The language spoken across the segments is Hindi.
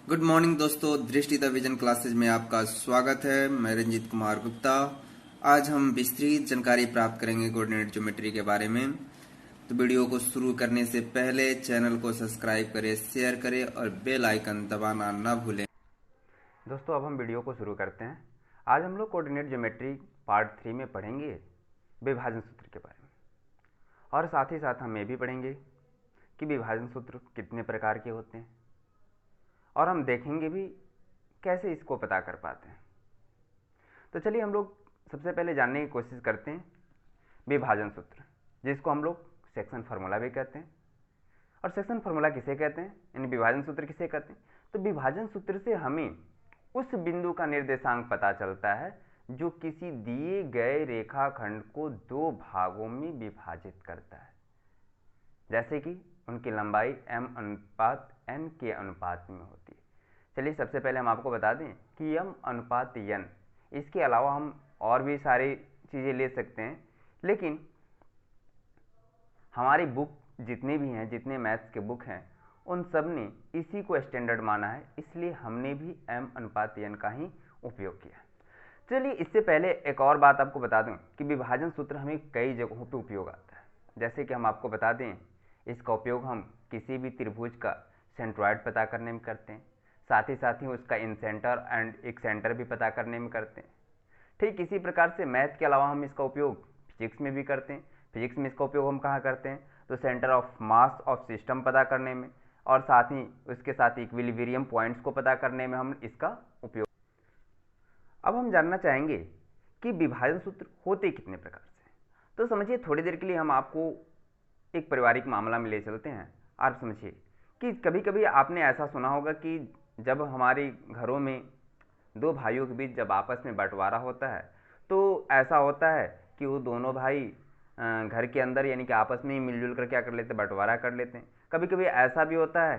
गुड मॉर्निंग दोस्तों, दृष्टि द विजन क्लासेज में आपका स्वागत है। मैं रंजीत कुमार गुप्ता। आज हम विस्तृत जानकारी प्राप्त करेंगे कोऑर्डिनेट ज्योमेट्री के बारे में। तो वीडियो को शुरू करने से पहले चैनल को सब्सक्राइब करें, शेयर करें और बेल आइकन दबाना ना भूलें। दोस्तों अब हम वीडियो को शुरू करते हैं। आज हम लोग कोऑर्डिनेट ज्योमेट्री पार्ट 3 में पढ़ेंगे विभाजन सूत्र के बारे में, और साथ ही साथ हम ये भी पढ़ेंगे कि विभाजन सूत्र कितने प्रकार के होते हैं, और हम देखेंगे भी कैसे इसको पता कर पाते हैं। तो चलिए हम लोग सबसे पहले जानने की कोशिश करते हैं विभाजन सूत्र, जिसको हम लोग सेक्शन फार्मूला भी कहते हैं। और सेक्शन फार्मूला किसे कहते हैं, यानी विभाजन सूत्र किसे कहते हैं? तो विभाजन सूत्र से हमें उस बिंदु का निर्देशांक पता चलता है जो किसी दिए गए रेखाखंड को दो भागों में विभाजित करता है, जैसे कि उनकी लंबाई m अनुपात n के अनुपात में होती है। चलिए सबसे पहले हम आपको बता दें कि m अनुपात n, इसके अलावा हम और भी सारी चीज़ें ले सकते हैं, लेकिन हमारी बुक जितने भी हैं, जितने मैथ्स के बुक हैं, उन सब ने इसी को स्टैंडर्ड माना है, इसलिए हमने भी m अनुपात n का ही उपयोग किया। चलिए इससे पहले एक और बात आपको बता दूं कि विभाजन सूत्र हमें कई जगहों पे उपयोग आता है। जैसे कि हम आपको बता दें, इसका उपयोग हम किसी भी त्रिभुज का सेंट्रॉइड पता करने में करते हैं, साथ ही उसका इन सेंटर एंड एक सेंटर भी पता करने में करते हैं। ठीक इसी प्रकार से मैथ के अलावा हम इसका उपयोग फिजिक्स में भी करते हैं। फिजिक्स में इसका उपयोग हम कहाँ करते हैं? तो centre of mass of system पता करने में, और साथ ही उसके साथ इक्विलिब्रियम पॉइंट्स को पता करने में हम इसका उपयोग। अब हम जानना चाहेंगे कि विभाजन सूत्र होते कितने प्रकार से। तो समझिए, थोड़ी देर के लिए हम आपको एक पारिवारिक मामला में ले चलते हैं। आप समझिए कि कभी कभी आपने ऐसा सुना होगा कि जब हमारे घरों में दो भाइयों के बीच जब आपस में बंटवारा होता है, तो ऐसा होता है कि वो दोनों भाई घर के अंदर यानी कि आपस में ही मिलजुल कर क्या कर लेते हैं, बंटवारा कर लेते हैं। कभी कभी ऐसा भी होता है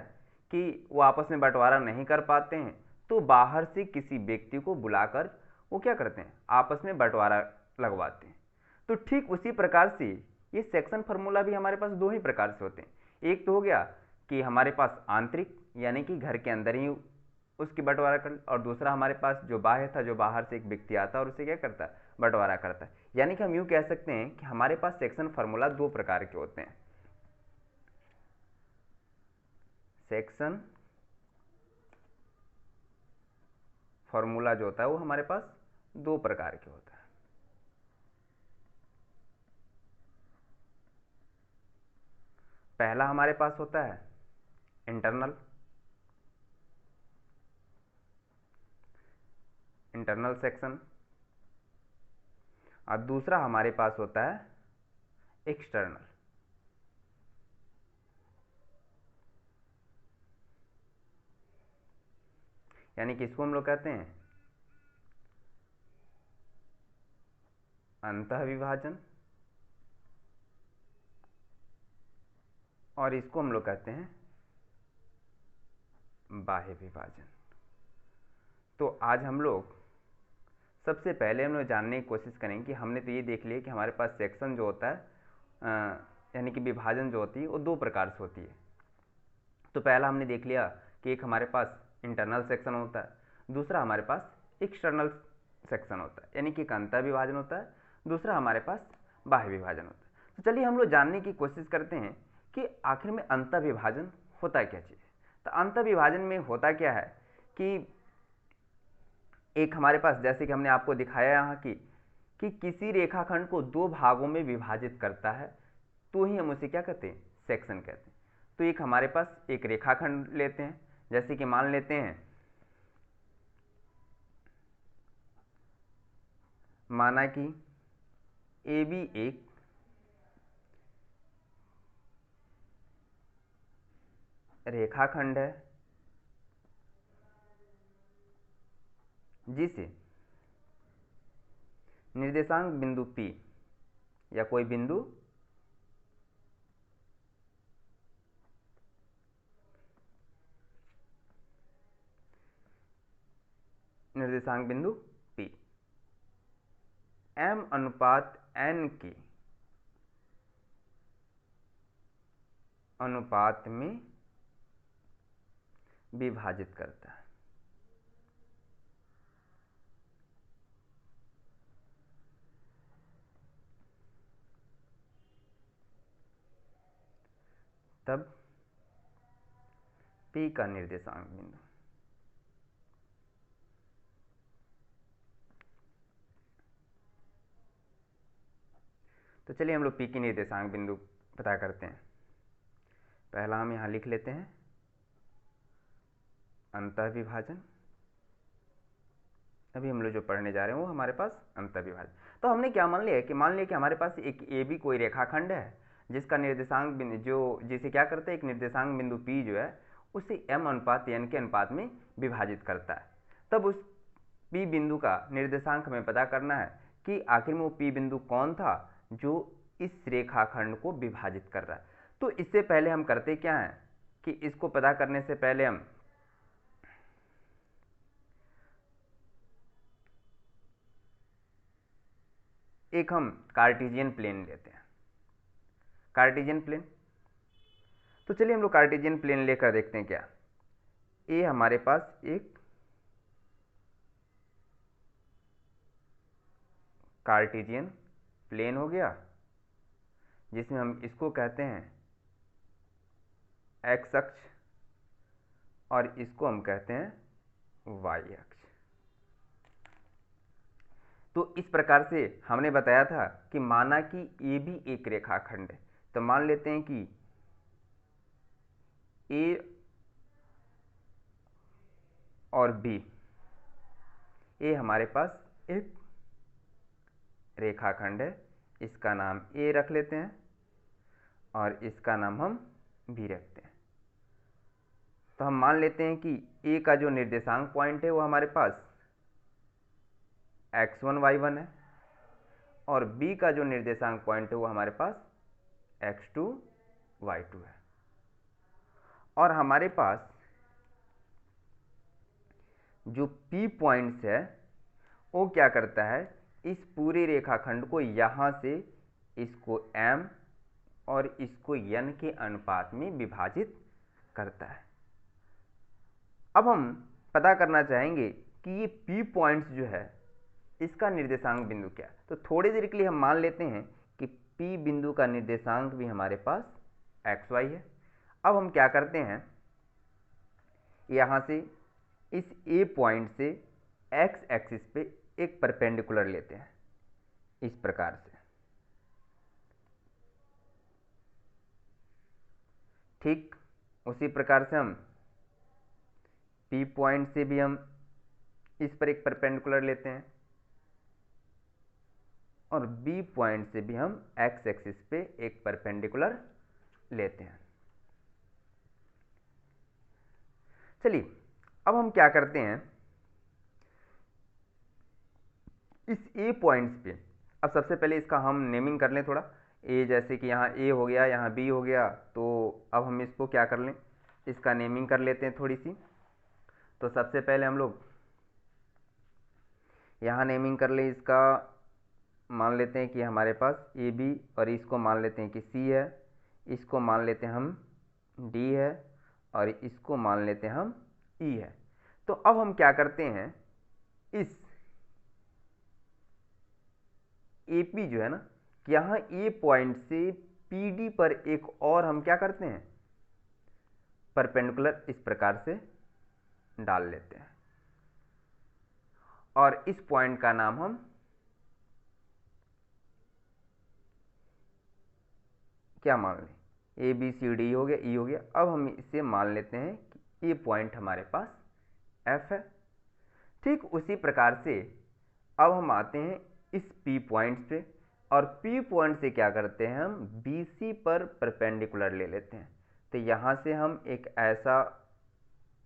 कि वो आपस में बंटवारा नहीं कर पाते हैं, तो बाहर से किसी व्यक्ति को बुलाकर वो क्या करते हैं, आपस में बंटवारा लगवाते हैं। तो ठीक उसी प्रकार से ये सेक्शन फार्मूला भी हमारे पास दो ही प्रकार से होते हैं। एक तो हो गया कि हमारे पास आंतरिक, यानी कि घर के अंदर ही उसकी बंटवारा कर, और दूसरा हमारे पास जो बाह्य था, जो बाहर से एक व्यक्ति आता है और उसे क्या करता है, बंटवारा करता है। यानी कि हम यूँ कह सकते हैं कि हमारे पास सेक्शन फार्मूला दो प्रकार के होते हैं। सेक्शन फार्मूला जो होता है वो हमारे पास दो प्रकार के होता है। पहला हमारे पास होता है इंटरनल सेक्शन, और दूसरा हमारे पास होता है एक्सटर्नल। यानी कि इसको हम लोग कहते हैं अंतः विभाजन, और इसको हम लोग कहते हैं बाह्य विभाजन। तो आज हम लोग सबसे पहले हम लोग जानने की कोशिश करेंगे कि हमने तो ये देख लिया कि हमारे पास सेक्शन जो होता है यानी कि विभाजन जो होती है वो दो प्रकार से होती है। तो पहला हमने देख लिया कि एक हमारे पास इंटरनल सेक्शन होता है, दूसरा हमारे पास एक्सटर्नल सेक्शन होता है, यानी कि एक अंतः विभाजन होता है, दूसरा हमारे पास बाह्य विभाजन होता है। तो चलिए हम लोग जानने की कोशिश करते हैं कि आखिर में अंतः विभाजन होता क्या चीज़ है। तो अंतः विभाजन में होता क्या है कि एक हमारे पास, जैसे कि हमने आपको दिखाया यहाँ कि किसी रेखाखंड को दो भागों में विभाजित करता है, तो ही हम उसे क्या कहते हैं, सेक्शन कहते हैं। तो एक हमारे पास एक रेखाखंड लेते हैं, जैसे कि मान लेते हैं, माना कि ए बी एक रेखाखंड है जिसे निर्देशांक बिंदु P या कोई बिंदु निर्देशांक बिंदु P m अनुपात n के अनुपात में विभाजित करता है। तब P का निर्देशांक बिंदु, तो चलिए हम लोग P की निर्देशांक बिंदु पता करते हैं। पहला हम यहाँ लिख लेते हैं अंतः विभाजन। अभी हम लोग जो पढ़ने जा रहे हैं वो हमारे पास अंतः विभाजन। तो हमने क्या मान लिया कि हमारे पास एक AB कोई रेखाखंड है जिसका निर्देशांक बिंदु जिसे क्या करते हैं, एक निर्देशांक बिंदु P जो है उसे m/n के अनुपात में विभाजित करता है। तब उस P बिंदु का निर्देशांक हमें पता करना है कि आखिर में वो P बिंदु कौन था जो इस रेखाखंड को विभाजित कर रहा है। तो इससे पहले हम करते क्या हैं कि इसको पता करने से पहले हम कार्टेशियन प्लेन लेते हैं। कार्टेशियन प्लेन, तो चलिए हम लोग कार्टेशियन प्लेन लेकर देखते हैं क्या। ये हमारे पास एक कार्टेशियन प्लेन हो गया जिसमें हम इसको कहते हैं एक्स अक्ष और इसको हम कहते हैं वाई अक्ष। तो इस प्रकार से हमने बताया था कि माना कि ए भी एक रेखाखंड है, तो मान लेते हैं कि ए और बी, ए हमारे पास एक रेखाखंड है, इसका नाम ए रख लेते हैं और इसका नाम हम बी रखते हैं। तो हम मान लेते हैं कि ए का जो निर्देशांक पॉइंट है वो हमारे पास x1 y1 है और बी का जो निर्देशांक पॉइंट है वो हमारे पास x2 y2 है। और हमारे पास जो P पॉइंट्स है वो क्या करता है, इस पूरे रेखाखंड को यहाँ से इसको m और इसको n के अनुपात में विभाजित करता है। अब हम पता करना चाहेंगे कि ये P पॉइंट्स जो है इसका निर्देशांक बिंदु क्या है। तो थोड़ी देर के लिए हम मान लेते हैं कि P बिंदु का निर्देशांक भी हमारे पास xy है। अब हम क्या करते हैं, यहाँ से इस A पॉइंट से x एक्सिस पे एक परपेंडिकुलर लेते हैं इस प्रकार से। ठीक उसी प्रकार से हम P पॉइंट से भी हम इस पर एक परपेंडिकुलर लेते हैं और B पॉइंट से भी हम x एक्सिस पे एक परपेंडिकुलर लेते हैं। चलिए अब हम क्या करते हैं, इस A पॉइंट्स पे अब सबसे पहले इसका हम नेमिंग कर लें थोड़ा। A जैसे कि यहाँ A हो गया, यहाँ B हो गया, तो अब हम इसको क्या कर लें, इसका नेमिंग कर लेते हैं थोड़ी सी। तो सबसे पहले हम लोग यहाँ नेमिंग कर लें, इसका मान लेते हैं कि हमारे पास AB और इसको मान लेते हैं कि C है, इसको मान लेते हैं हम D है और इसको मान लेते हैं हम E है। तो अब हम क्या करते हैं, इस AP जो है ना, यहाँ A पॉइंट से PD पर एक और हम क्या करते हैं, परपेंडिकुलर इस प्रकार से डाल लेते हैं और इस पॉइंट का नाम हम क्या मान लें, ABCD हो गया, E हो गया। अब हम इसे मान लेते हैं कि ये पॉइंट हमारे पास F है। ठीक उसी प्रकार से अब हम आते हैं इस P पॉइंट पे और P पॉइंट से क्या करते हैं, हम BC पर परपेंडिकुलर ले लेते हैं। तो यहाँ से हम एक ऐसा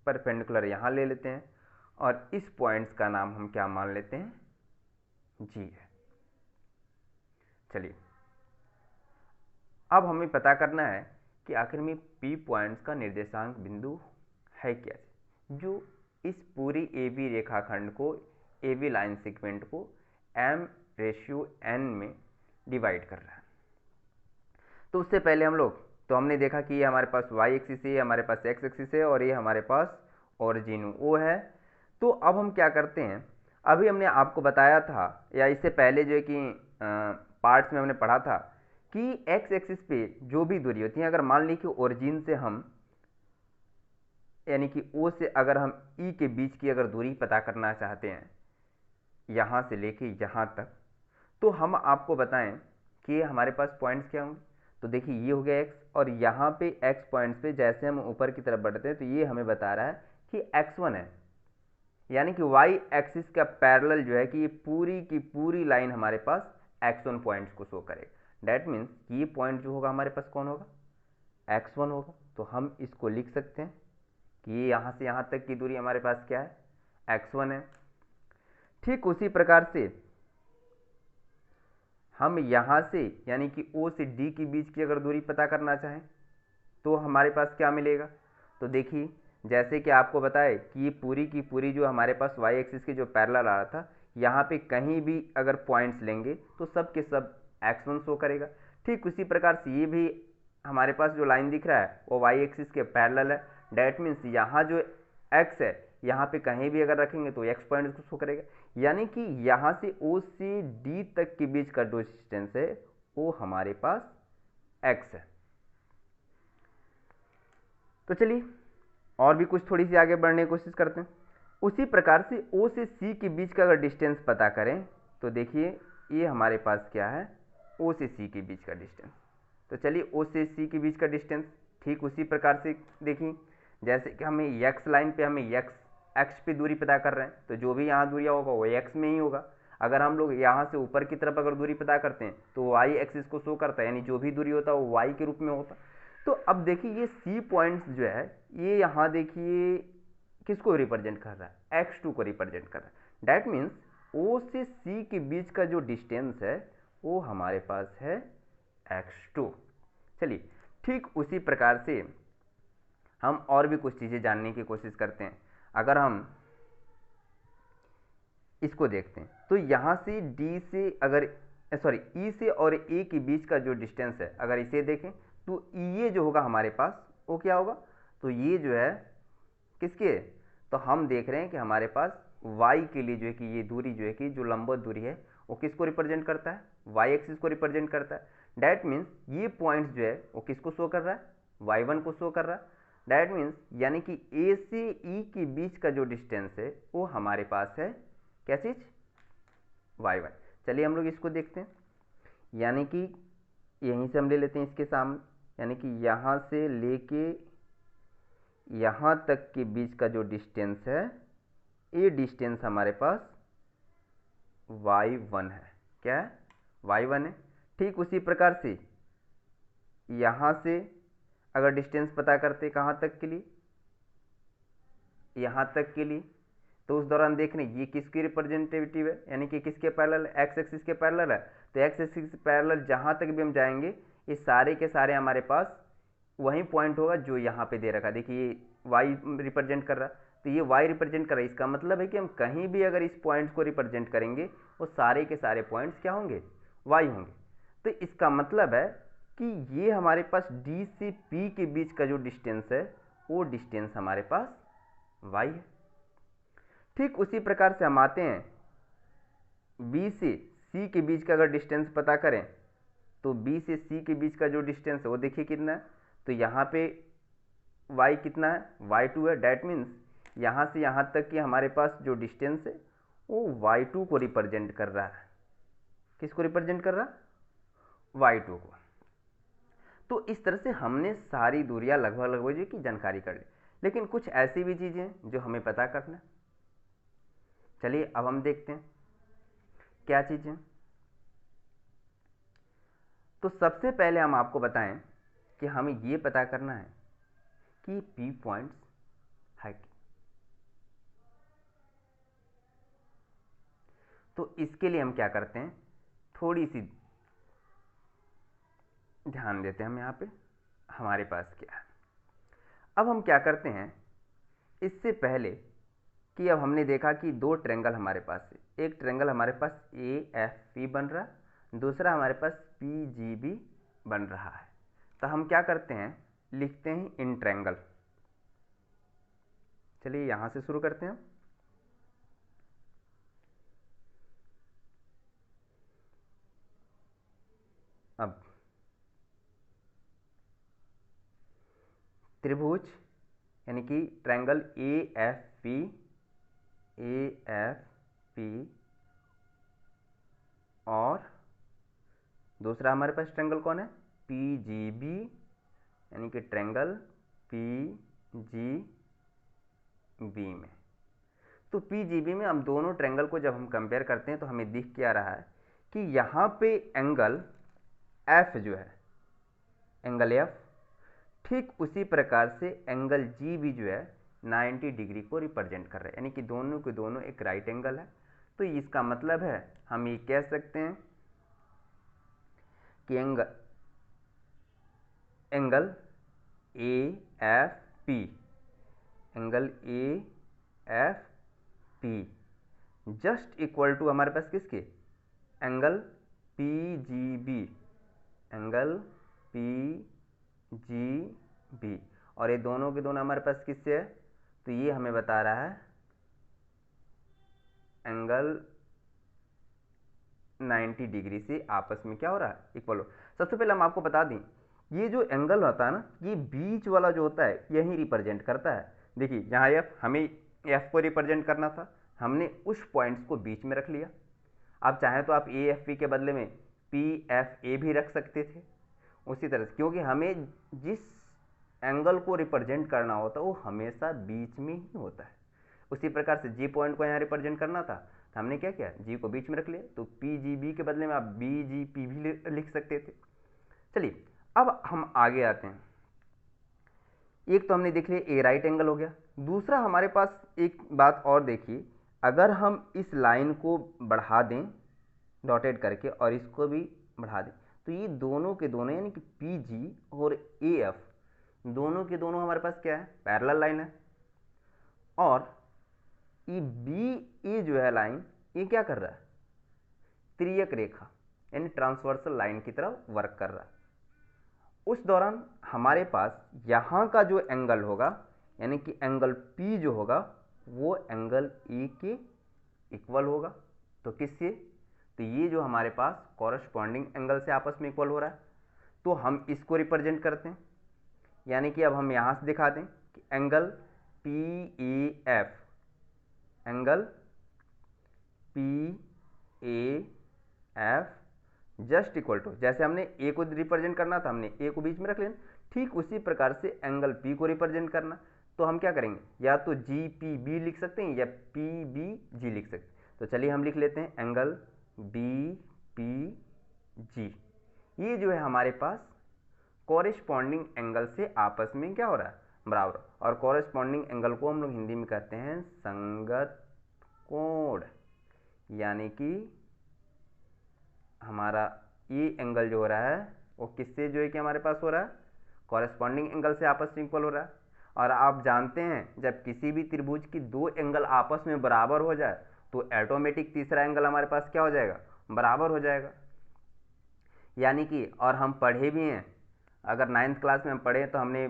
परपेंडिकुलर यहाँ ले लेते हैं और इस पॉइंट्स का नाम हम क्या मान लेते हैं, G है। चलिए अब हमें पता करना है कि आखिर में P पॉइंट्स का निर्देशांक बिंदु है क्या, जो इस पूरी AB रेखाखंड को, AB लाइन सेगमेंट को m/n में डिवाइड कर रहा है। तो उससे पहले हम लोग, तो हमने देखा कि ये हमारे पास y एक्सिस है, हमारे पास x एक्सिस है और ये हमारे पास ओरिजिन O है। तो अब हम क्या करते हैं, अभी हमने आपको बताया था या इससे पहले जो है कि पार्ट्स में हमने पढ़ा था कि एक्स एक्सिस पे जो भी दूरी होती है, अगर मान ली कि ओरिजिन से हम यानी कि O से अगर हम E के बीच की अगर दूरी पता करना चाहते हैं यहाँ से लेके यहाँ तक, तो हम आपको बताएं कि हमारे पास पॉइंट्स क्या होंगे। तो देखिए ये हो गया x, और यहाँ पे x पॉइंट्स पे जैसे हम ऊपर की तरफ बढ़ते हैं तो ये हमें बता रहा है कि x1 है, यानी कि y एक्सिस का पैरेलल जो है कि ये पूरी की पूरी लाइन हमारे पास x1 पॉइंट्स को शो करेगा। डैट मीन्स ये पॉइंट जो होगा हमारे पास कौन होगा, x1 होगा। तो हम इसको लिख सकते हैं कि ये यहाँ से यहाँ तक की दूरी हमारे पास क्या है, x1 है। ठीक उसी प्रकार से हम यहाँ से यानी कि O से D के बीच की अगर दूरी पता करना चाहें तो हमारे पास क्या मिलेगा। तो देखिए जैसे कि आपको बताए कि ये पूरी की पूरी जो हमारे पास y एक्सिस के जो पैरेलल आ रहा था, यहाँ पे कहीं भी अगर पॉइंट्स लेंगे तो सब के सब x1 शो करेगा। ठीक उसी प्रकार से ये भी हमारे पास जो लाइन दिख रहा है वो y एक्सिस के पैरेलल है। डैट मीन्स यहाँ जो x है यहाँ पे कहीं भी अगर रखेंगे तो x पॉइंट उसको शो करेगा, यानी कि यहाँ से O से D तक के बीच का जो डिस्टेंस है वो हमारे पास x है। तो चलिए और भी कुछ थोड़ी सी आगे बढ़ने की कोशिश करते हैं। उसी प्रकार से O से C के बीच का अगर डिस्टेंस पता करें तो देखिए ये हमारे पास क्या है, O से C के बीच का डिस्टेंस। तो चलिए O से C के बीच का डिस्टेंस ठीक उसी प्रकार से देखिए, जैसे कि हमें x लाइन पे हमें x पे दूरी पता कर रहे हैं, तो जो भी यहाँ दूरिया होगा वो x में ही होगा। अगर हम लोग यहाँ से ऊपर की तरफ अगर दूरी पता करते हैं तो y एक्सिस को शो करता है, यानी जो भी दूरी होता है वो y के रूप में होता। तो अब देखिए ये C पॉइंट्स जो है ये यहाँ देखिए किसको रिप्रेजेंट कर रहा है, x2 को रिप्रेजेंट कर रहा है। डैट मीन्स O से C के बीच का जो डिस्टेंस है वो हमारे पास है x2। चलिए ठीक उसी प्रकार से हम और भी कुछ चीज़ें जानने की कोशिश करते हैं। अगर हम इसको देखते हैं तो यहाँ से D से अगर E से और A के बीच का जो डिस्टेंस है अगर इसे देखें तो ये जो होगा हमारे पास वो क्या होगा, तो ये जो है किसके, तो हम देख रहे हैं कि हमारे पास y के लिए जो है कि ये दूरी जो है कि जो लंबवत दूरी है वो किसको रिप्रेजेंट करता है, y एक्सिस को रिप्रेजेंट करता है। डैट मीन्स ये पॉइंट जो है वो किसको शो कर रहा है, y1 को शो कर रहा है। डैट मीन्स यानी कि A से E के बीच का जो डिस्टेंस है वो हमारे पास है क्या चीज़, y1। चलिए हम लोग इसको देखते हैं, यानी कि यहीं से हम ले लेते हैं इसके सामने, यानी कि यहाँ से लेके यहाँ तक के बीच का जो डिस्टेंस है ये डिस्टेंस हमारे पास y1 है। क्या है, y1 है। ठीक उसी प्रकार से यहाँ से अगर डिस्टेंस पता करते कहाँ तक के लिए, यहाँ तक के लिए, तो उस दौरान देख रहे ये किसकी रिप्रेजेंटेटिव है, यानी कि किसके पैरेलल, एक्स एक्सिस के पैरेलल है। तो एक्स एक्सिस के पैरेलल जहाँ तक भी हम जाएंगे ये सारे के सारे हमारे पास वही पॉइंट होगा जो यहाँ पे दे रखा है। देखिए ये वाई रिप्रेजेंट कर रहा है, तो ये वाई रिप्रेजेंट कर रहा है, इसका मतलब है कि हम कहीं भी अगर इस पॉइंट्स को रिप्रेजेंट करेंगे वो सारे के सारे पॉइंट्स क्या होंगे, वाई होंगे। तो इसका मतलब है कि ये हमारे पास डी से पी के बीच का जो डिस्टेंस है वो डिस्टेंस हमारे पास वाई है। ठीक उसी प्रकार से हम आते हैं बी से सी के बीच का अगर डिस्टेंस पता करें तो बी से सी के बीच का जो डिस्टेंस है वो देखिए कितना है, तो यहाँ पे y कितना है, y2 है। डैट मीन्स यहाँ से यहाँ तक कि हमारे पास जो डिस्टेंस है वो y2 को रिप्रेजेंट कर रहा है। किसको रिप्रेजेंट कर रहा है, y2 को। तो इस तरह से हमने सारी दूरियां लगभग जो की जानकारी कर ली, लेकिन कुछ ऐसी भी चीज़ें जो हमें पता करना। चलिए अब हम देखते हैं क्या चीज़ें। तो सबसे पहले हम आपको बताएं कि हमें ये पता करना है कि P पॉइंट्स है कि, तो इसके लिए हम क्या करते हैं, थोड़ी सी ध्यान देते हैं हम यहाँ पे हमारे पास क्या है। अब हम क्या करते हैं, इससे पहले कि अब हमने देखा कि दो ट्रायंगल हमारे पास है, एक ट्रायंगल हमारे पास AFP बन रहा है, दूसरा हमारे पास PGB बन रहा है। तो हम क्या करते हैं, लिखते हैं इन ट्रायंगल। चलिए यहाँ से शुरू करते हैं। अब त्रिभुज यानी कि ट्रायंगल ए एफ पी और दूसरा हमारे पास ट्रायंगल कौन है, पी जी बी, यानी कि ट्रायंगल पी जी बी में। तो पी जी बी में हम दोनों ट्रायंगल को जब हम कंपेयर करते हैं तो हमें दिख क्या रहा है कि यहाँ पे एंगल एफ जो है, एंगल एफ, ठीक उसी प्रकार से एंगल जी भी जो है 90 डिग्री को रिप्रेजेंट कर रहा है, यानी कि दोनों के दोनों एक राइट एंगल है। तो इसका मतलब है हम ये कह सकते हैं कि angle A F P, angle A F P just equal to हमारे पास किसके, angle P G B, angle P G B, और ये दोनों के दोनों हमारे पास किससे है, तो ये हमें बता रहा है एंगल 90 डिग्री से आपस में क्या हो रहा है, इक्वल हो। सबसे पहले हम आपको बता दें, ये जो एंगल होता है ना, ये बीच वाला जो होता है यही रिप्रेजेंट करता है। देखिए यहाँ एफ, हमें एफ को रिप्रेजेंट करना था, हमने उस पॉइंट्स को बीच में रख लिया। आप चाहें तो आप ए एफ पी के बदले में पी एफ ए भी रख सकते थे उसी तरह से, क्योंकि हमें जिस एंगल को रिप्रेजेंट करना होता है वो हमेशा बीच में ही होता है। उसी प्रकार से जी पॉइंट को यहाँ रिप्रेजेंट करना था तो हमने क्या किया, जी को बीच में रख लिया, तो पी जी बी के बदले में आप बी जी पी भी लिख सकते थे। चलिए अब हम आगे आते हैं। एक तो हमने देख लिया ए राइट एंगल हो गया। दूसरा हमारे पास एक बात और देखिए, अगर हम इस लाइन को बढ़ा दें डॉटेड करके और इसको भी बढ़ा दें, तो ये दोनों के दोनों यानी कि पी जी और ए एफ दोनों के दोनों हमारे पास क्या है, पैरेलल लाइन है। और ये बी ए जो है लाइन, ये क्या कर रहा है, त्रियक रेखा यानी ट्रांसवर्सल लाइन की तरह वर्क कर रहा है। उस दौरान हमारे पास यहाँ का जो एंगल होगा यानी कि एंगल पी जो होगा वो एंगल ए के इक्वल होगा। तो किससे, तो ये जो हमारे पास कॉरस्पॉन्डिंग एंगल से आपस में इक्वल हो रहा है, तो हम इसको रिप्रेजेंट करते हैं। यानी कि अब हम यहाँ से दिखा दें कि angle P A F, angle P A F just equal to, जैसे हमने ए को रिप्रेजेंट करना था हमने ए को बीच में रख लेना, ठीक उसी प्रकार से एंगल पी को रिप्रेजेंट करना, तो हम क्या करेंगे, या तो जी पी बी लिख सकते हैं या पी बी जी लिख सकते हैं। तो चलिए हम लिख लेते हैं एंगल बी पी जी। ये जो है हमारे पास कॉरेस्पॉन्डिंग एंगल से आपस में क्या हो रहा है, बराबर। और कॉरेस्पॉन्डिंग एंगल को हम लोग हिंदी में कहते हैं संगत कोण, यानी कि हमारा ये एंगल जो हो रहा है वो किससे जो है कि हमारे पास हो रहा है, कॉरेस्पॉन्डिंग एंगल से आपस में इक्वल हो रहा है। और आप जानते हैं जब किसी भी त्रिभुज की दो एंगल आपस में बराबर हो जाए तो ऑटोमेटिक तीसरा एंगल हमारे पास क्या हो जाएगा, बराबर हो जाएगा। यानी कि, और हम पढ़े भी हैं, अगर 9th क्लास में हम पढ़े तो हमने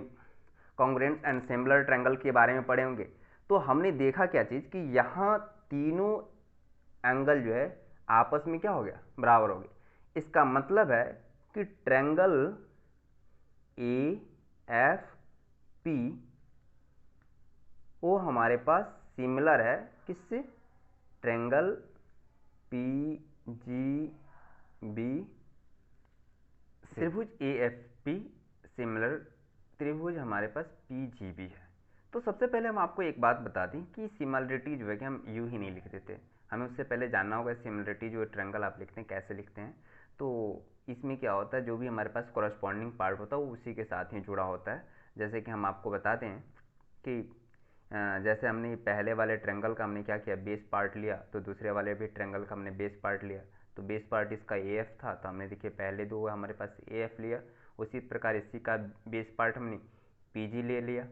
कॉन्ग्रुएंट एंड सिमिलर ट्रायंगल के बारे में पढ़े होंगे। तो हमने देखा क्या चीज़ कि यहाँ तीनों एंगल जो है आपस में क्या हो गया, बराबर हो गया। इसका मतलब है कि ट्रायंगल ए एफ पी वो हमारे पास सिमिलर है किससे, ट्रायंगल पी जी बी, त्रिभुज ए एफ पी सिमिलर त्रिभुज हमारे पास पी जी बी है। तो सबसे पहले हम आपको एक बात बता दें कि सिमिलरिटी जो है कि हम यूँ ही नहीं लिख देते, हमें उससे पहले जानना होगा सिमिलरिटी जो ट्रायंगल आप लिखते हैं कैसे लिखते हैं। तो इसमें क्या होता है, जो भी हमारे पास कॉरस्पॉन्डिंग पार्ट होता है वो उसी के साथ ही जुड़ा होता है। जैसे कि हम आपको बताते हैं कि जैसे हमने पहले वाले ट्रायंगल का हमने क्या किया, बेस पार्ट लिया, तो दूसरे वाले भी ट्रायंगल का हमने बेस पार्ट लिया। तो बेस पार्ट इसका ए एफ था, तो हमने देखिए पहले दो हमारे पास ए एफ लिया, उसी प्रकार इसी का बेस पार्ट हमने पी जी ले लिया।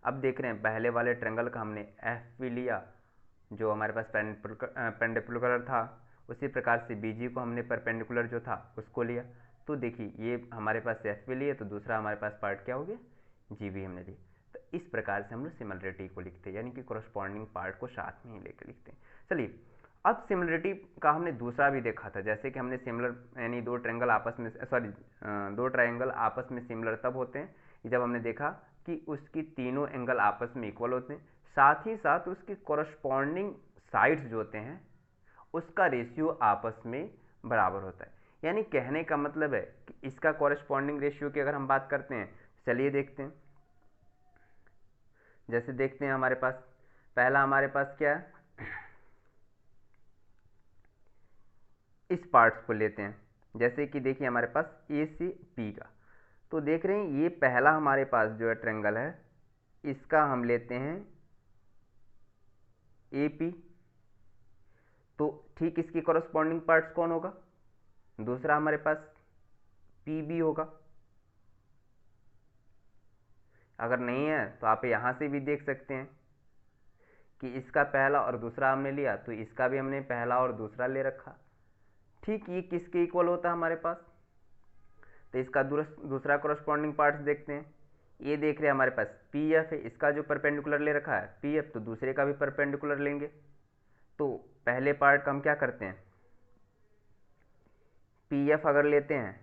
अब देख रहे हैं पहले वाले ट्रायंगल का हमने एफ भी लिया जो हमारे पास पेंडिकुलर था, उसी प्रकार से बी जी को हमने परपेंडिकुलर जो था उसको लिया। तो देखिए ये हमारे पास एफ भी लिए, तो दूसरा हमारे पास पार्ट क्या हो गया, जी भी हमने लिया। तो इस प्रकार से हम लोग सिमिलरिटी को लिखते हैं, यानी कि कोरस्पॉन्डिंग पार्ट को साथ में ही लेकर लिखते हैं। चलिए अब सिमिलरिटी का हमने दूसरा भी देखा था, जैसे कि हमने सिमिलर यानी दो ट्रायंगल आपस में सिमिलर तब होते हैं जब हमने देखा कि उसकी तीनों एंगल आपस में इक्वल होते हैं, साथ ही साथ उसके कोरस्पॉन्डिंग साइड्स जो होते हैं उसका रेशियो आपस में बराबर होता है। यानी कहने का मतलब है कि इसका कोरस्पॉन्डिंग रेशियो की अगर हम बात करते हैं, चलिए देखते हैं। जैसे देखते हैं हमारे पास पहला हमारे पास क्या है, इस पार्ट्स को लेते हैं। जैसे कि देखिए हमारे पास ए से पी का, तो देख रहे हैं ये पहला हमारे पास जो है ट्रायंगल है, इसका हम लेते हैं ए पी, तो ठीक इसकी कोरस्पॉन्डिंग पार्ट्स कौन होगा, दूसरा हमारे पास पी बी होगा। अगर नहीं है तो आप यहाँ से भी देख सकते हैं कि इसका पहला और दूसरा हमने लिया, तो इसका भी हमने पहला और दूसरा ले रखा। ठीक ये किसके इक्वल होता है हमारे पास, तो इसका दूसरा कोरस्पॉन्डिंग पार्ट्स देखते हैं। ये देख रहे हैं हमारे पास पी एफ है, इसका जो परपेंडिकुलर ले रखा है पी एफ, तो दूसरे का भी परपेंडिकुलर लेंगे। तो पहले पार्ट का हम क्या करते हैं, पी एफ अगर लेते हैं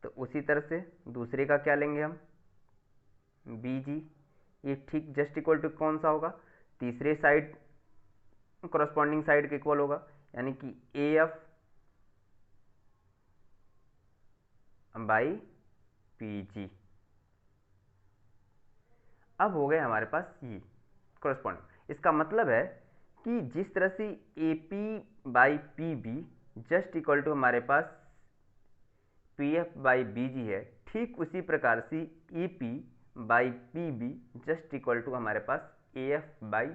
तो उसी तरह से दूसरे का क्या लेंगे हम, बी जी। ये ठीक जस्ट इक्वल टू कौन सा होगा, तीसरे साइड कोरस्पॉन्डिंग साइड के इक्वल होगा, यानी कि ए एफ बाई पी जी। अब हो गए हमारे पास ये कोरस्पॉन्डिंग। इसका मतलब है कि जिस तरह से A P by P B just equal to हमारे पास P F by B G है, ठीक उसी प्रकार से E P by P B just equal to हमारे पास A F by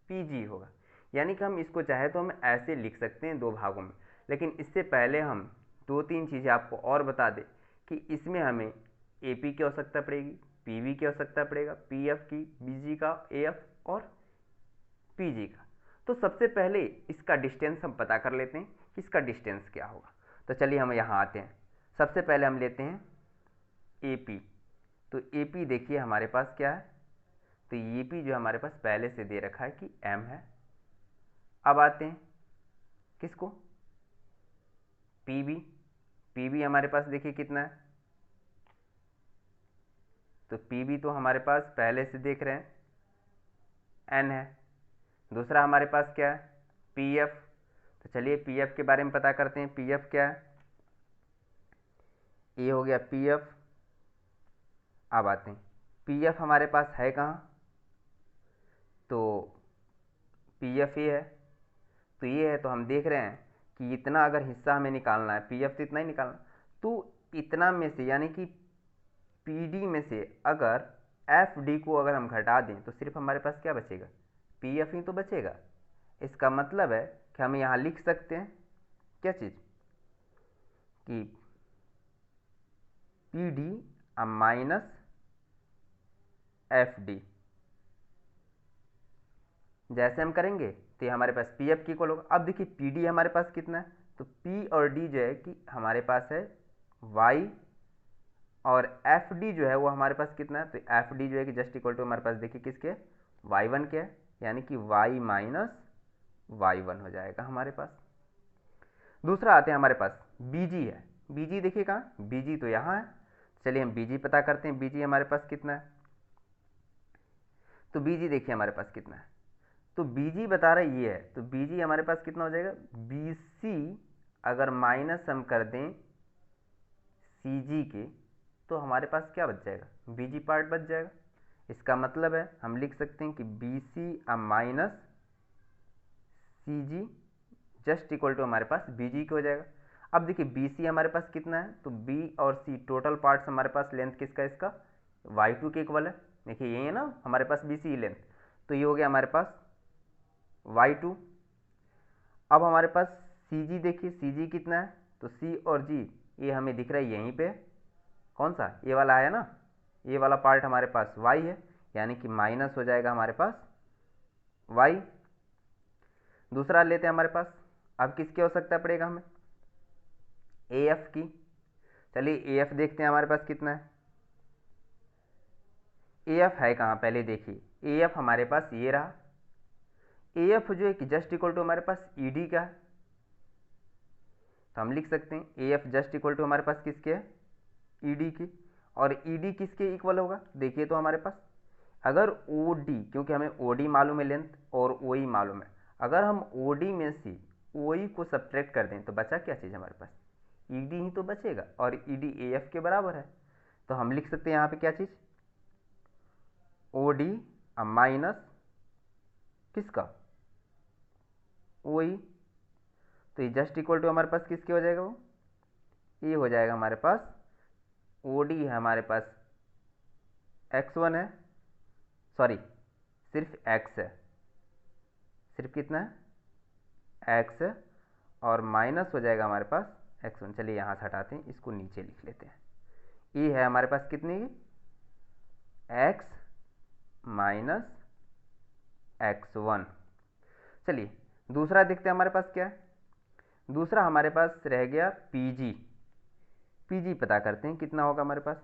P G होगा। यानी कि हम इसको चाहे तो हम ऐसे लिख सकते हैं दो भागों में, लेकिन इससे पहले हम दो तीन चीज़ें आपको और बता दें कि इसमें हमें ए पी की आवश्यकता पड़ेगी, पी बी की आवश्यकता पड़ेगा, पी एफ की, बी जी का, ए एफ और पी जी का। तो सबसे पहले इसका डिस्टेंस हम पता कर लेते हैं कि इसका डिस्टेंस क्या होगा। तो चलिए हम यहाँ आते हैं। सबसे पहले हम लेते हैं ए पी। तो ए पी देखिए हमारे पास क्या है, तो ये पी जो हमारे पास पहले से दे रखा है कि m है। अब आते हैं किसको, पी बी। पी बी हमारे पास देखिए कितना है, तो पी बी तो हमारे पास पहले से देख रहे हैं n है। दूसरा हमारे पास क्या है, पी एफ। तो चलिए पी एफ के बारे में पता करते हैं, पी एफ क्या है, ये हो गया पी एफ। अब आते हैं पी एफ हमारे पास है कहाँ, तो पी एफ ये है, तो ये है, तो हम देख रहे हैं कि इतना अगर हिस्सा हमें निकालना है, पी एफ तो इतना ही निकालना, तो इतना में से यानी कि पी डी में से अगर एफ डी को अगर हम घटा दें तो सिर्फ हमारे पास क्या बचेगा, पी एफ ही तो बचेगा। इसका मतलब है कि हम यहाँ लिख सकते हैं क्या चीज़, कि P D minus F D. जैसे हम करेंगे तो ये हमारे पास पी एफ की इक्वल होगा। अब देखिए पी डी हमारे पास कितना है, तो पी और डी जो है कि हमारे पास है वाई, और एफ डी जो है वो हमारे पास कितना है, तो एफ डी जो है कि जस्ट इक्वल टू हमारे पास देखिए किसके, वाई वन के है, यानी कि वाई माइनस वाई वन हो जाएगा हमारे पास। दूसरा आते हैं हमारे पास बी जी है। बी जी देखिए कहाँ, बी जी तो यहाँ है। चलिए हम बी जी पता करते हैं, बी जी हमारे पास कितना है, तो बी जी देखिए हमारे पास कितना है, तो बी जी बता रहा है ये है, तो बी जी हमारे पास कितना हो जाएगा, बी सी अगर माइनस हम कर दें सी जी के, तो हमारे पास क्या बच जाएगा, बी जी पार्ट बच जाएगा। इसका मतलब है हम लिख सकते हैं कि B C minus C G just equal to हमारे पास बी जी के हो जाएगा। अब देखिए बी सी हमारे पास कितना है, तो बी और सी टोटल पार्ट्स हमारे पास लेंथ किसका, इसका वाई टू के इक्वल है। देखिए यही है ना हमारे पास बी सी लेंथ, तो ये हो गया हमारे पास वाई टू। अब हमारे पास सी जी देखिए, सी जी कितना है, तो सी और जी ये हमें दिख रहा है यहीं पे, कौन सा, ये वाला है ना, ये वाला पार्ट हमारे पास वाई है, यानी कि माइनस हो जाएगा हमारे पास वाई। दूसरा लेते हैं हमारे पास, अब किसकी आवश्यकता पड़ेगा हमें, ए एफ की। चलिए ए एफ देखते हैं हमारे पास कितना है, ए एफ है कहाँ, पहले देखिए ए एफ हमारे पास ये रहा, ए एफ जो है कि जस्ट इक्वल टू हमारे पास ई डी का है, तो हम लिख सकते हैं A F just equal to हमारे पास किसके है, ई डी की। और ई डी किसके इक्वल होगा, देखिए तो हमारे पास अगर ओ डी, क्योंकि हमें ओ डी मालूम है लेंथ और ओ ई मालूम है, अगर हम ओ डी में से ओ ई को सब्ट्रैक्ट कर दें तो बचा क्या चीज़ हमारे पास, ई डी ही तो बचेगा, और ई डी ए एफ के बराबर है। तो हम लिख सकते हैं यहाँ पे क्या चीज़, ओ डी माइनस किसका, ओ ई, तो ये जस्ट इक्वल टू हमारे पास किसके हो जाएगा, वो ये हो जाएगा हमारे पास, ओ डी है हमारे पास x1 है, सॉरी सिर्फ x है, सिर्फ कितना है x है, और माइनस हो जाएगा हमारे पास x1। चलिए यहाँ से हटाते हैं, इसको नीचे लिख लेते हैं, ये है हमारे पास कितनी की x माइनस x1। चलिए दूसरा देखते हैं हमारे पास क्या है, दूसरा हमारे पास रह गया pg, pg पता करते हैं कितना होगा हमारे पास,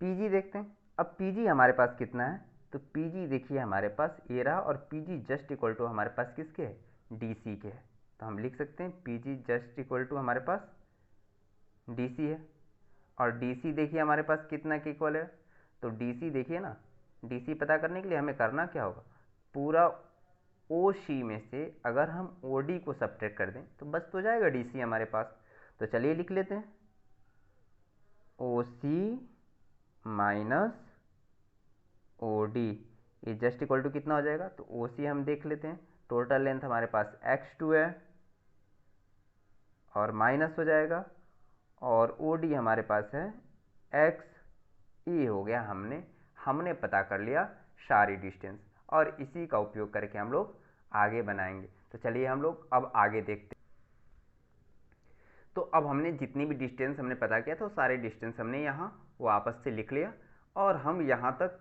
pg देखते हैं। अब pg हमारे पास कितना है, तो pg देखिए हमारे पास ये रहा, और pg जस्ट इक्वल टू हमारे पास किसके है, dc के है, तो हम लिख सकते हैं pg जस्ट इक्वल टू हमारे पास dc है। और dc देखिए हमारे पास कितना के इक्वल है, तो dc देखिए ना, dc पता करने के लिए हमें करना क्या होगा, पूरा OC में से अगर हम OD को सब्ट्रैक्ट कर दें तो बस तो जाएगा DC हमारे पास। तो चलिए लिख लेते हैं OC माइनस OD, ये जस्ट इक्वल टू कितना हो जाएगा, तो OC हम देख लेते हैं, टोटल लेंथ हमारे पास x2 है और माइनस हो जाएगा, और OD हमारे पास है x, ये हो गया हमने पता कर लिया सारी डिस्टेंस, और इसी का उपयोग करके हम लोग आगे बनाएंगे। तो चलिए हम लोग अब आगे देखते हैं। तो अब हमने जितनी भी डिस्टेंस हमने पता किया तो सारे डिस्टेंस हमने यहाँ वापस से लिख लिया, और हम यहाँ तक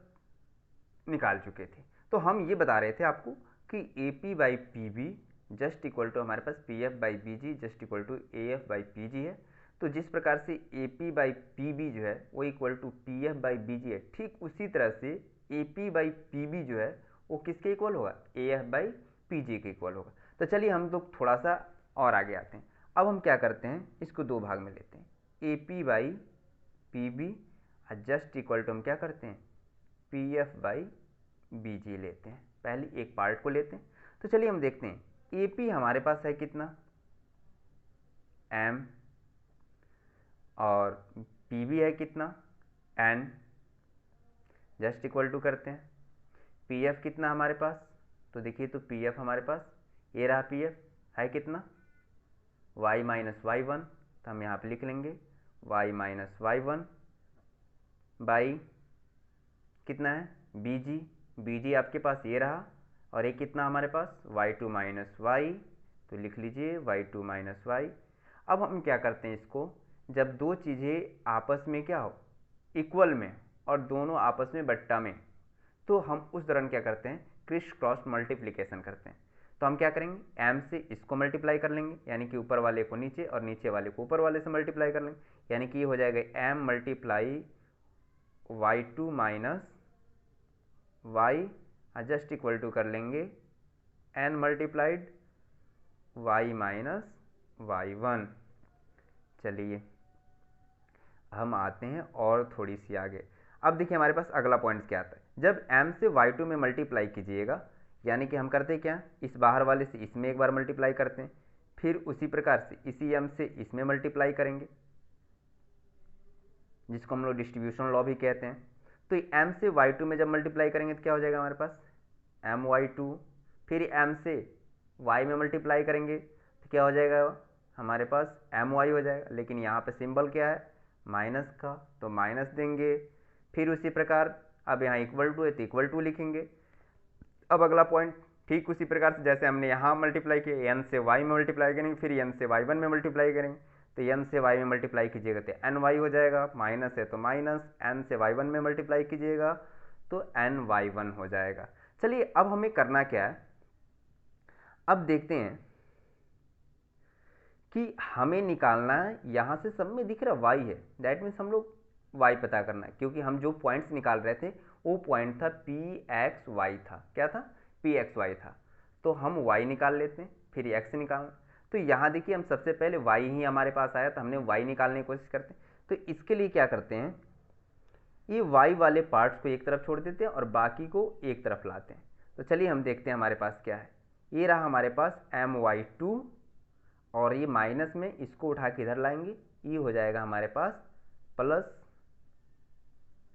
निकाल चुके थे। तो हम ये बता रहे थे आपको कि A P by P B just equal to हमारे पास P F by B G just equal to A F by P G है। तो जिस प्रकार से A P by P B जो है वो equal to P F by B G है, ठीक उसी तरह से A P by P B जो है वो किसके इक्वल होगा, A F by P G के इक्वल होगा। तो चलिए हम लोग थोड़ा सा और आगे आते हैं। अब हम क्या करते हैं, इसको दो भाग में लेते हैं, A P by P B just equal to हम क्या करते हैं, P F by B G लेते हैं। पहले एक पार्ट को लेते हैं। तो चलिए हम देखते हैं, ए पी हमारे पास है कितना, एम, और पी बी है कितना, एन, जस्ट इक्वल टू करते हैं। पी एफ कितना हमारे पास, तो देखिए तो पी एफ हमारे पास ये रहा, पी एफ है कितना, y माइनस वाई वन, तो हम यहाँ पे लिख लेंगे y minus Y one by कितना है, बी जी, बी जी आपके पास ये रहा, और ये कितना हमारे पास y2 माइनस वाई, तो लिख लीजिए y2 माइनस वाई। अब हम क्या करते हैं, इसको जब दो चीज़ें आपस में क्या हो, इक्वल में, और दोनों आपस में बट्टा में, तो हम उस दौरान क्या करते हैं, क्रिस क्रॉस मल्टीप्लिकेशन करते हैं। तो हम क्या करेंगे, m से इसको मल्टीप्लाई कर लेंगे, यानी कि ऊपर वाले को नीचे और नीचे वाले को ऊपर वाले से मल्टीप्लाई कर लेंगे, यानी कि ये हो जाएगा m multiply y2 minus Y just equal to कर लेंगे n multiplied y minus Y one. चलिए हम आते हैं और थोड़ी सी आगे। अब देखिए हमारे पास अगला पॉइंट क्या आता है, जब m से y2 में मल्टीप्लाई कीजिएगा, यानी कि हम करते हैं क्या, इस बाहर वाले से इसमें एक बार मल्टीप्लाई करते हैं, फिर उसी प्रकार से इसी m से इसमें मल्टीप्लाई करेंगे, जिसको हम लोग डिस्ट्रीब्यूशन लॉ भी कहते हैं। तो m से y2 में जब मल्टीप्लाई करेंगे तो क्या हो जाएगा हमारे पास, my2, फिर m से y में मल्टीप्लाई करेंगे तो क्या हो जाएगा हमारे पास, my हो जाएगा, लेकिन यहाँ पे सिंबल क्या है, माइनस का, तो माइनस देंगे। फिर उसी प्रकार अब यहाँ इक्वल टू है तो इक्वल टू लिखेंगे। अब अगला पॉइंट ठीक उसी प्रकार से जैसे हमने यहाँ मल्टीप्लाई किया, n से y में मल्टीप्लाई करेंगे, फिर n से y1 में मल्टीप्लाई करेंगे, तो n से y में मल्टीप्लाई कीजिएगा तो ny हो जाएगा, माइनस है तो माइनस, n से y1 में मल्टीप्लाई कीजिएगा तो ny1 हो जाएगा। चलिए अब हमें करना क्या है, अब देखते हैं कि हमें निकालना है, यहाँ से सब में दिख रहा y है, दैट मीन्स हम लोग y पता करना है, क्योंकि हम जो पॉइंट्स निकाल रहे थे वो पॉइंट था पी एक्स वाई था। क्या था? पी एक्स वाई था। तो हम y निकाल लेते हैं, फिर x निकालना। तो यहाँ देखिए हम सबसे पहले y ही हमारे पास आया तो हमने y निकालने की कोशिश करते हैं। तो इसके लिए क्या करते हैं, ये y वाले पार्ट्स को एक तरफ छोड़ देते हैं और बाकी को एक तरफ लाते हैं। तो चलिए हम देखते हैं हमारे पास क्या है। ये रहा हमारे पास my2 और ये माइनस में इसको उठा के इधर लाएंगे, ये हो जाएगा हमारे पास प्लस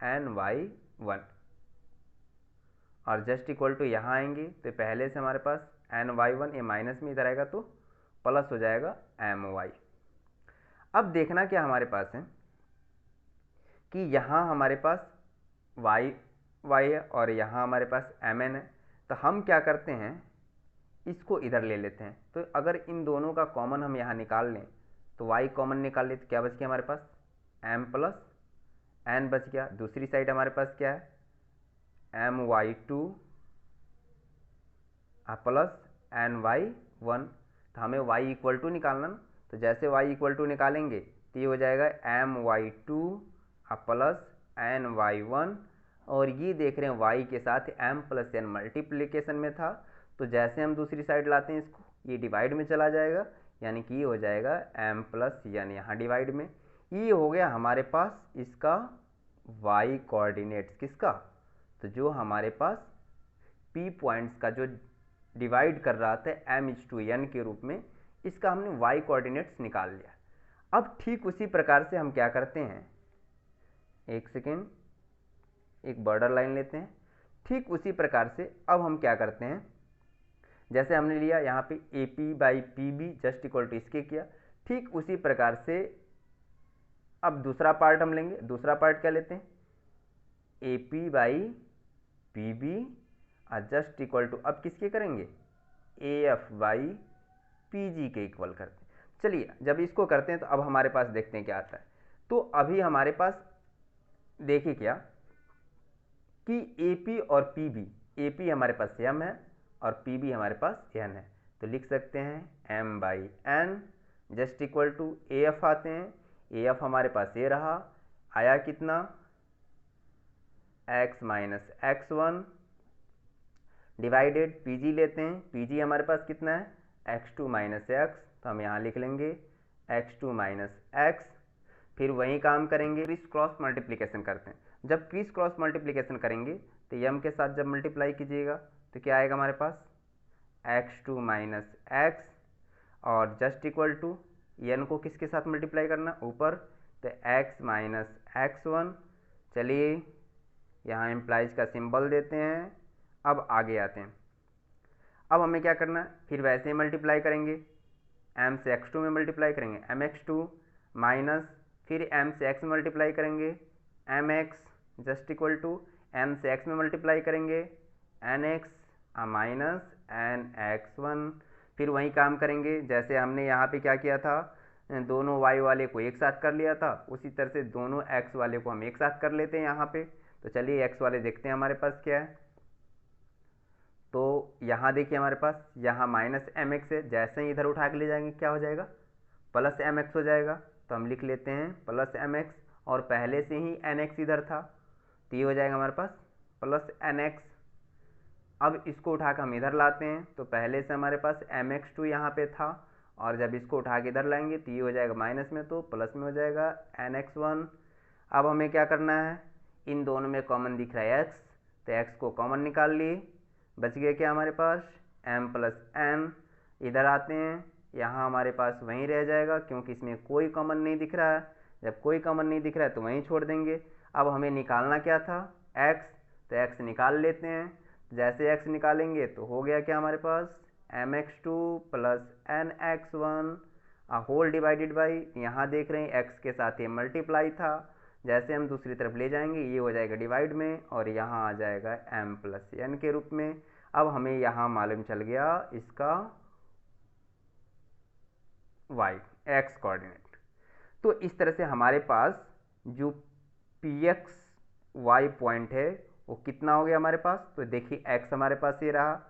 ny1 और जस्ट इक्वल टू यहाँ आएंगे तो पहले से हमारे पास ny1 ये माइनस में इधर आएगा तो प्लस हो जाएगा my। अब देखना क्या हमारे पास है कि यहाँ हमारे पास y है और यहाँ हमारे पास mn है। तो हम क्या करते हैं, इसको इधर ले लेते हैं। तो अगर इन दोनों का कॉमन हम यहाँ निकाल लें तो y कॉमन निकाल लें तो क्या बच गया हमारे पास, m प्लस n बच गया। दूसरी साइड हमारे पास क्या है, my2 प्लस ny1। तो हमें y इक्वल टू निकालना ना, तो जैसे y इक्वल टू निकालेंगे तो ये हो जाएगा my2 प्लस ny1। और ये देख रहे हैं y के साथ m प्लस n मल्टीप्लिकेशन में था, तो जैसे हम दूसरी साइड लाते हैं इसको ये डिवाइड में चला जाएगा, यानी कि ये हो जाएगा m प्लस n यहाँ डिवाइड में। ये हो गया हमारे पास इसका y कोऑर्डिनेट्स। किसका? तो जो हमारे पास p पॉइंट्स का जो डिवाइड कर रहा था m/n के रूप में, इसका हमने y कोऑर्डिनेट्स निकाल लिया। अब ठीक उसी प्रकार से हम क्या करते हैं, एक सेकेंड, एक बॉर्डर लाइन लेते हैं। ठीक उसी प्रकार से अब हम क्या करते हैं, जैसे हमने लिया यहाँ पे AP/PB जस्ट इक्वल टू इसके किया, ठीक उसी प्रकार से अब दूसरा पार्ट हम लेंगे। दूसरा पार्ट क्या लेते हैं, AP/PB जस्ट इक्वल टू अब किसके करेंगे, AF/PG के इक्वल करते हैं। चलिए जब इसको करते हैं तो अब हमारे पास देखते हैं क्या आता है। तो अभी हमारे पास देखिए क्या कि AP और PB, AP हमारे पास m है और PB हमारे पास n है, तो लिख सकते हैं m/n just equal to AF आते हैं। AF हमारे पास ये रहा, आया कितना, x minus x1 divided PG लेते हैं। PG हमारे पास कितना है, x2 माइनस x, तो हम यहाँ लिख लेंगे x2 माइनस x। फिर वही काम करेंगे, क्रिस क्रॉस मल्टीप्लिकेशन करते हैं। जब क्रिस क्रॉस मल्टीप्लिकेशन करेंगे तो m के साथ जब मल्टीप्लाई कीजिएगा तो क्या आएगा हमारे पास, x2 माइनस x और जस्ट इक्वल टू n को किसके साथ मल्टीप्लाई करना, ऊपर, तो x माइनस x1। चलिए यहाँ इम्प्लाइज का सिंबल देते हैं। अब आगे आते हैं, अब हमें क्या करना है, फिर वैसे ही मल्टीप्लाई करेंगे, m से x2 में मल्टीप्लाई करेंगे mx2 माइनस फिर m से x में मल्टीप्लाई करेंगे mx just equal to n से x में मल्टीप्लाई करेंगे nx माइनस nx1। फिर वही काम करेंगे जैसे हमने यहाँ पे क्या किया था, दोनों y वाले को एक साथ कर लिया था, उसी तरह से दोनों x वाले को हम एक साथ कर लेते हैं यहाँ पे। तो चलिए x वाले देखते हैं हमारे पास क्या है। तो यहाँ देखिए हमारे पास यहाँ माइनस mx है, जैसे ही इधर उठा के ले जाएंगे क्या हो जाएगा, प्लस mx हो जाएगा। तो हम लिख लेते हैं प्लस mx और पहले से ही nx इधर था, तो ये हो जाएगा हमारे पास प्लस nx। अब इसको उठा कर हम इधर लाते हैं तो पहले से हमारे पास mx2 यहाँ पे था और जब इसको उठा के इधर लाएंगे तो ये हो जाएगा माइनस में, तो प्लस में हो जाएगा nx1। अब हमें क्या करना है, इन दोनों में कॉमन दिख रहा है x, तो x को कॉमन निकाल लिए, बच गया क्या हमारे पास m प्लस n। इधर आते हैं, यहाँ हमारे पास वहीं रह जाएगा क्योंकि इसमें कोई कॉमन नहीं दिख रहा है। जब कोई कॉमन नहीं दिख रहा है तो वहीं छोड़ देंगे। अब हमें निकालना क्या था, x, तो x निकाल लेते हैं। जैसे x निकालेंगे तो हो गया क्या हमारे पास, mx2 plus nx1 whole divided by, यहाँ देख रहे हैं x के साथ ये मल्टीप्लाई था, जैसे हम दूसरी तरफ ले जाएंगे ये हो जाएगा डिवाइड में और यहाँ आ जाएगा m प्लस n के रूप में। अब हमें यहाँ मालूम चल गया इसका y x कोऑर्डिनेट। तो इस तरह से हमारे पास जो px y पॉइंट है वो कितना हो गया हमारे पास, तो देखिए x हमारे पास ये रहा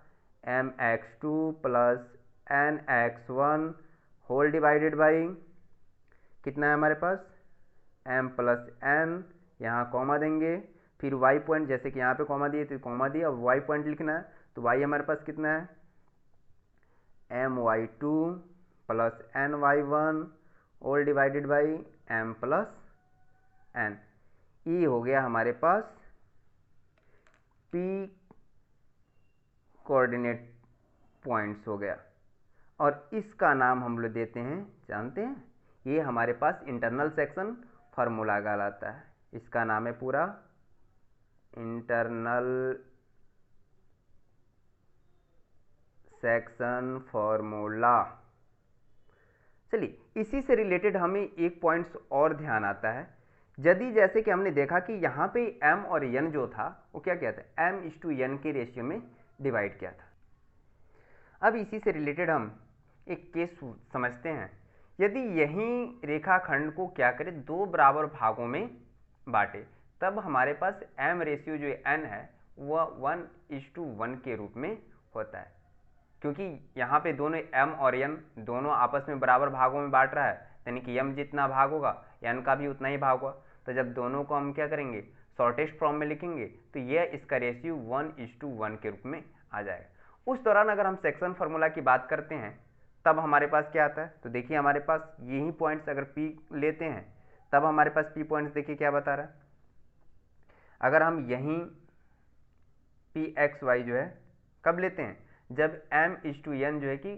mx2 plus nx1 whole divided by कितना है हमारे पास m प्लस n, यहाँ कॉमा देंगे, फिर वाई पॉइंट, जैसे कि यहाँ पे कॉमा दिए तो कॉमा दिया, अब वाई पॉइंट लिखना है, तो वाई हमारे पास कितना है, my2 plus ny1 whole divided by m plus n। ये हो गया हमारे पास p कोऑर्डिनेट पॉइंट्स हो गया, और इसका नाम हम लोग देते हैं, जानते हैं, ये हमारे पास इंटरनल सेक्शन फार्मूला कहलाता है। इसका नाम है पूरा इंटरनल सेक्शन फार्मूला। चलिए, इसी से रिलेटेड हमें एक पॉइंट्स और ध्यान आता है। यदि जैसे कि हमने देखा कि यहाँ पे m और n जो था वो क्या किया था, m/n के रेशियो में डिवाइड किया था। अब इसी से रिलेटेड हम एक केस समझते हैं। यदि यही रेखाखंड को क्या करें, दो बराबर भागों में बांटे, तब हमारे पास m रेशियो जो n है वह 1:1 के रूप में होता है, क्योंकि यहाँ पे दोनों m और n दोनों आपस में बराबर भागों में बांट रहा है, यानी कि m जितना भाग होगा n का भी उतना ही भाग होगा। तो जब दोनों को हम क्या करेंगे, शॉर्टेस्ट फॉर्म में लिखेंगे, तो यह इसका रेशियो 1:1 के रूप में आ जाएगा। उस दौरान अगर हम सेक्शन फार्मूला की बात करते हैं तब हमारे पास क्या आता है, तो देखिए हमारे पास यही पॉइंट्स अगर P लेते हैं तब हमारे पास P पॉइंट्स देखिए क्या बता रहा है। अगर हम यहीं PXY जो है कब लेते हैं, जब m/n जो है कि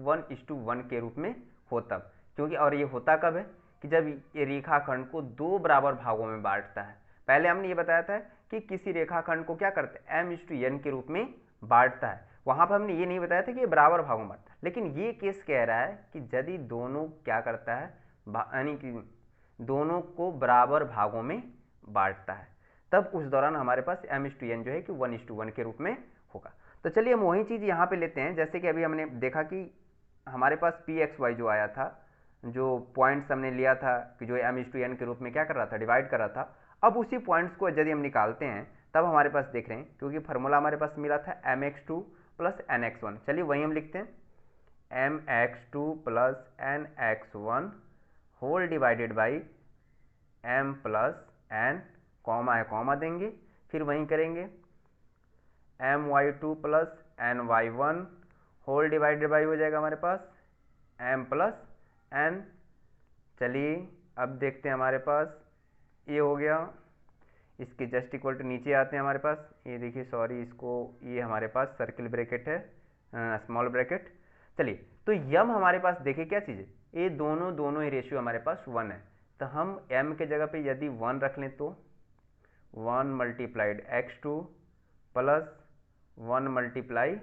1:1 के रूप में हो तब, क्योंकि और ये होता कब है कि जब ये रेखाखंड को दो बराबर भागों में बांटता है। पहले हमने ये बताया था कि किसी रेखाखंड को क्या करते हैं, m/n के रूप में बांटता है। वहां पर हमने ये नहीं बताया था कि ये बराबर भागों में बांटता है, लेकिन ये केस कह रहा है कि यदि दोनों क्या करता है, यानी कि दोनों को बराबर भागों में बांटता है, तब उस दौरान हमारे पास m/n जो है कि 1:1 के रूप में होगा। तो चलिए हम वही चीज़ यहाँ पे लेते हैं, जैसे कि अभी हमने देखा कि हमारे पास PXY जो आया था, जो पॉइंट्स हमने लिया था कि जो m/n के रूप में क्या कर रहा था, डिवाइड कर रहा था। अब उसी पॉइंट्स को यदि हम निकालते हैं तब हमारे पास देख रहे हैं, क्योंकि फार्मूला हमारे पास मिला था mx2 प्लस nx1। चलिए वही हम लिखते हैं mx2 plus nx1 whole divided by m plus n, comma है कॉमा देंगे, फिर वहीं करेंगे my2 plus ny1 whole divided by हो जाएगा हमारे पास m प्लस n। चलिए अब देखते हैं हमारे पास ये हो गया, इसके जस्ट इक्वल टू नीचे आते हैं हमारे पास, ये देखिए सॉरी, इसको ये हमारे पास सर्किल ब्रैकेट है, स्मॉल ब्रैकेट। चलिए तो यम हमारे पास देखिए क्या चीज़ है, ये दोनों ही रेशियो हमारे पास 1 है, तो हम m के जगह पे यदि 1 रख लें तो 1 multiplied x2 plus 1 multiply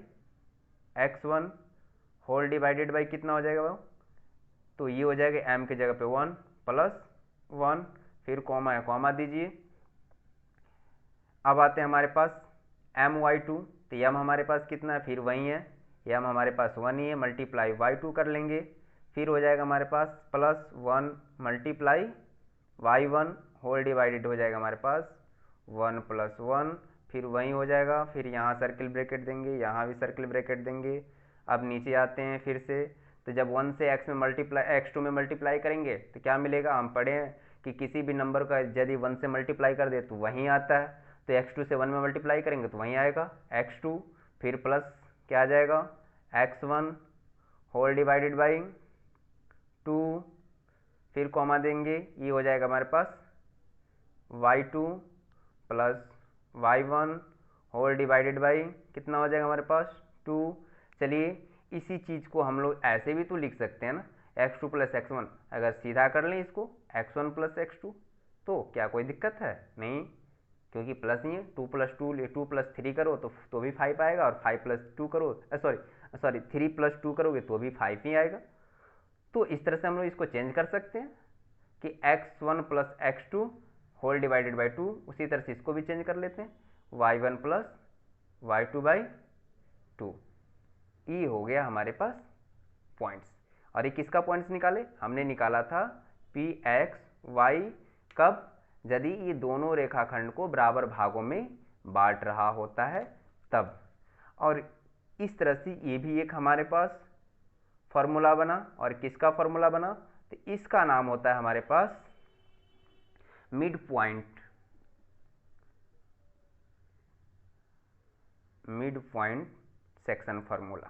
x1 whole divided by कितना हो जाएगा वो, तो ये हो जाएगा m के जगह पे 1 प्लस 1, फिर कॉमा है कॉमा दीजिए। अब आते हैं हमारे पास my2, तो m हमारे पास कितना है, फिर वही है, m हमारे पास 1 ही है, मल्टीप्लाई y2 कर लेंगे, फिर हो जाएगा हमारे पास plus 1 multiply y1 whole divided हो जाएगा हमारे पास 1 प्लस 1, फिर वही हो जाएगा, फिर यहाँ सर्किल ब्रैकेट देंगे, यहाँ भी सर्किल ब्रैकेट देंगे। अब नीचे आते हैं फिर से, तो जब 1 से x2 में मल्टीप्लाई करेंगे तो क्या मिलेगा, हम पढ़े हैं कि किसी भी नंबर का यदि 1 से मल्टीप्लाई कर दे तो वहीं आता है, तो x2 से 1 में मल्टीप्लाई करेंगे तो वहीं आएगा x2, फिर प्लस क्या आ जाएगा x1 होल डिवाइडेड बाई 2, फिर कॉमा देंगे, ये हो जाएगा हमारे पास y2 plus y1 whole divided by कितना हो जाएगा हमारे पास 2। चलिए इसी चीज़ को हम लोग ऐसे भी तो लिख सकते हैं ना, x2 प्लस x1, अगर सीधा कर लें इसको x1 प्लस x2 तो क्या कोई दिक्कत है, नहीं, क्योंकि प्लस ही है, 2 प्लस 3 करो तो भी 5 आएगा, और 5 प्लस 2 करो सॉरी 3 प्लस 2 करोगे तो भी 5 ही आएगा। तो इस तरह से हम लोग इसको चेंज कर सकते हैं कि x1 plus x2 whole divided by 2, उसी तरह से इसको भी चेंज कर लेते हैं y1 प्लस y2 बाई 2। ये हो गया हमारे पास पॉइंट्स, और ये किसका पॉइंट्स निकाले, हमने निकाला था PXY, कब, यदि ये दोनों रेखाखंड को बराबर भागों में बांट रहा होता है तब। और इस तरह से ये भी एक हमारे पास फॉर्मूला बना, और किसका फॉर्मूला बना, तो इसका नाम होता है हमारे पास mid point mid point section formula.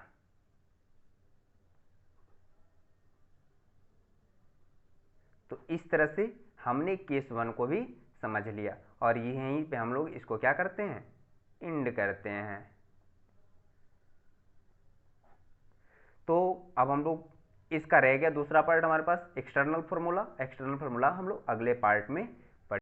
तो इस तरह से हमने केस 1 को भी समझ लिया और यहीं पे हम लोग इसको क्या करते हैं, इंड करते हैं। तो अब हम लोग इसका रह गया दूसरा पार्ट हमारे पास एक्सटर्नल फार्मूला। एक्सटर्नल फार्मूला हम लोग अगले पार्ट में